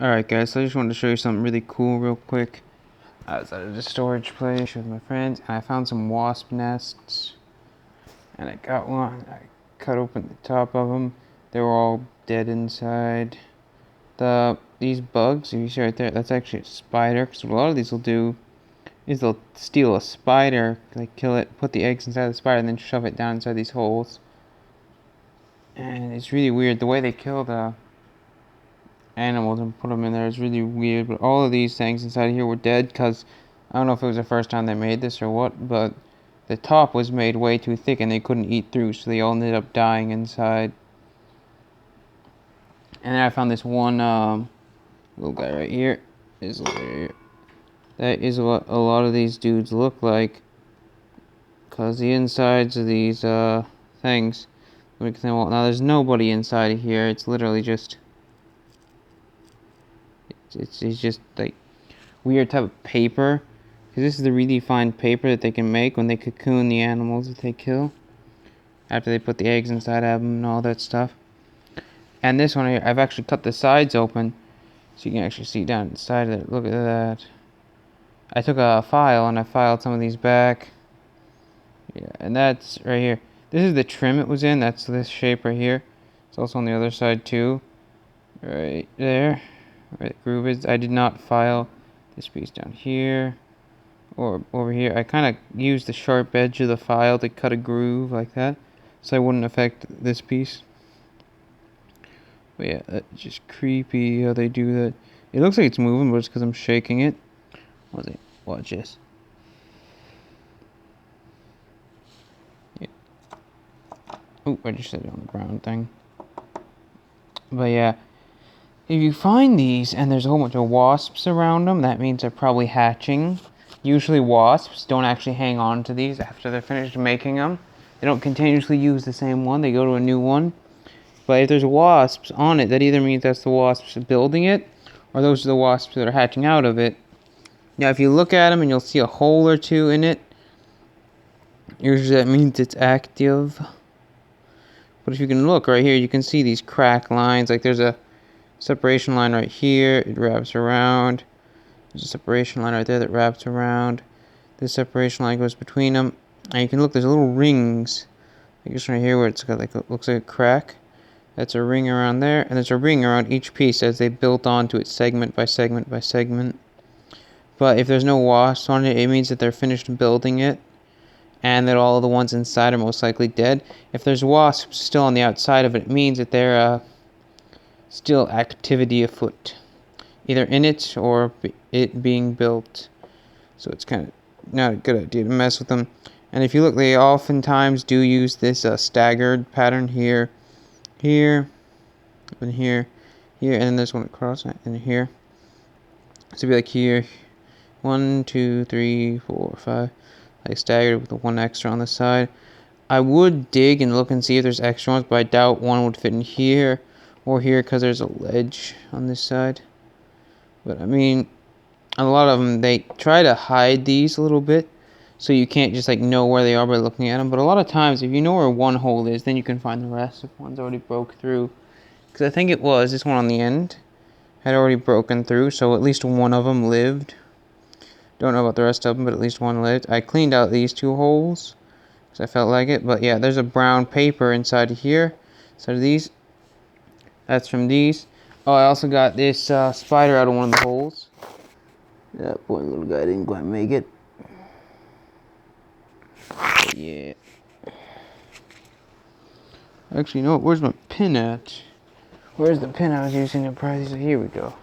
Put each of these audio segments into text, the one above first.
Alright guys, so I just wanted to show you something really cool real quick. I was at a storage place with my friends and I found some wasp nests. And I got one. I cut open the top of them. They were all dead inside. These bugs, you see right there, that's actually a spider. Because what a lot of these will do is they'll steal a spider, like kill it, put the eggs inside the spider, and then shove it down inside these holes. And it's really weird. The way they kill the animals and put them in there is really weird, but all of these things inside here were dead because I don't know if it was the first time they made this or what, but the top was made way too thick and they couldn't eat through, so they all ended up dying inside. And then I found this one little guy right here. That is what a lot of these dudes look like, because the insides of these things, now there's nobody inside of here. It's literally just it's just like weird type of paper, because this is the really fine paper that they can make when they cocoon the animals that they kill after they put the eggs inside of them and all that stuff. And this one here, I've actually cut the sides open so you can actually see down inside of it. Look at that. I took a file and I filed some of these back. Yeah, and that's right here. This is the trim it was in. That's this shape right here. It's also on the other side too. Right there. Where the groove is. I did not file this piece down here or over here. I kind of used the sharp edge of the file to cut a groove like that, so it wouldn't affect this piece. But yeah, that's just creepy how they do that. It looks like it's moving, but it's because I'm shaking it. Watch this. Yeah. Oh, I just set it on the ground thing. But yeah, if you find these and there's a whole bunch of wasps around them, that means they're probably hatching. Usually wasps don't actually hang on to these after they're finished making them. They don't continuously use the same one. They go to a new one. But if there's wasps on it, that either means that's the wasps building it, or those are the wasps that are hatching out of it. Now, if you look at them and you'll see a hole or two in it, usually that means it's active. But if you can look right here, you can see these crack lines. Like there's a separation line right here. It wraps around. There's a separation line right there that wraps around. This separation line goes between them. And you can look, there's little rings. Like this right here where it's got like, looks like a crack. That's a ring around there, and there's a ring around each piece as they built onto it segment by segment by segment. But if there's no wasps on it, it means that they're finished building it, and that all of the ones inside are most likely dead. If there's wasps still on the outside of it, it means that there still activity afoot, either in it or it being built. So it's kind of not a good idea to mess with them. And if you look, they oftentimes do use this staggered pattern here. Here, and here, here, and then there's one across, and here. So it'd be like here, 1, 2, 3, 4, 5, like staggered with the one extra on the side. I would dig and look and see if there's extra ones, but I doubt one would fit in here or here because there's a ledge on this side. But I mean, a lot of them, they try to hide these a little bit, so you can't just like know where they are by looking at them. But a lot of times, if you know where one hole is, then you can find the rest if one's already broke through. Because I think it was this one on the end had already broken through, so at least one of them lived. Don't know about the rest of them, but at least one lived. I cleaned out these two holes because I felt like it. But yeah, there's a brown paper inside of here. Inside of these. That's from these. Oh, I also got this spider out of one of the holes. That poor little guy didn't quite make it. Yeah. Actually, no. Where's my pin at? Where's the pin I was using to pry these? Here we go.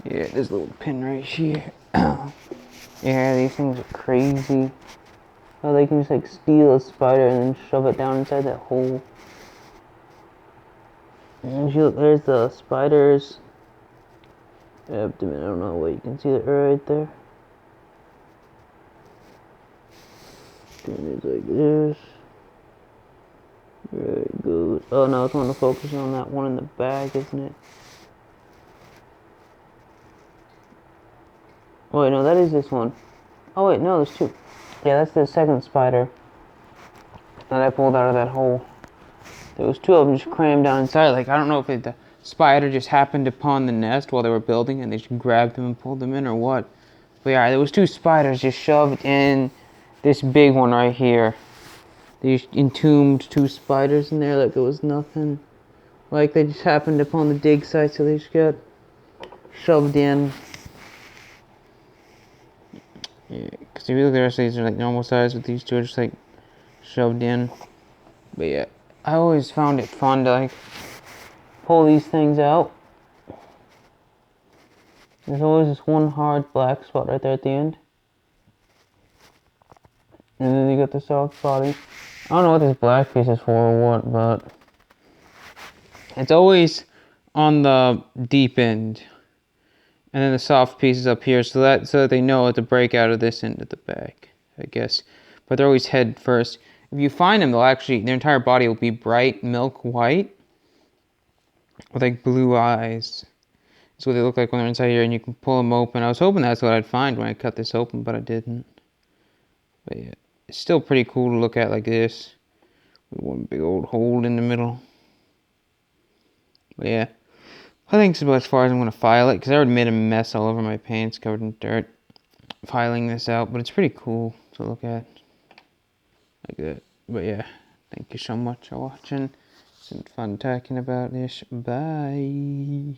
Yeah, this little pin right here. Yeah, these things are crazy. How they can just like steal a spider and then shove it down inside that hole. And you look, there's the spider's abdomen. I don't know what you can see that right there. And it's like this. Very good. Oh no, it's want to focus on that one in the back, isn't it? Oh wait, no, that is this one. Oh wait, no, there's two. Yeah, that's the second spider that I pulled out of that hole. There was two of them just crammed down inside. Like, I don't know if the spider just happened upon the nest while they were building and they just grabbed them and pulled them in or what. But yeah, there was 2 spiders just shoved in this big one right here. They just entombed 2 spiders in there like it was nothing. Like they just happened upon the dig site, so they just got shoved in. Yeah, because if you look at the rest of these, are like normal size, but these 2 are just like shoved in. But yeah, I always found it fun to like pull these things out. There's always this one hard black spot right there at the end. And then you got the soft body. I don't know what this black piece is for or what, but it's always on the deep end. And then the soft piece is up here, so that they know to break out of this end at the back, I guess. But they're always head first. If you find them, their entire body will be bright milk white with like blue eyes. That's what they look like when they're inside here, and you can pull them open. I was hoping that's what I'd find when I cut this open, but I didn't. But yeah, it's still pretty cool to look at like this, with one big old hole in the middle. But yeah, I think it's about as far as I'm going to file it, because I already made a mess all over my pants covered in dirt filing this out, but it's pretty cool to look at like that. But yeah, thank you so much for watching. It's been fun talking about this. Bye.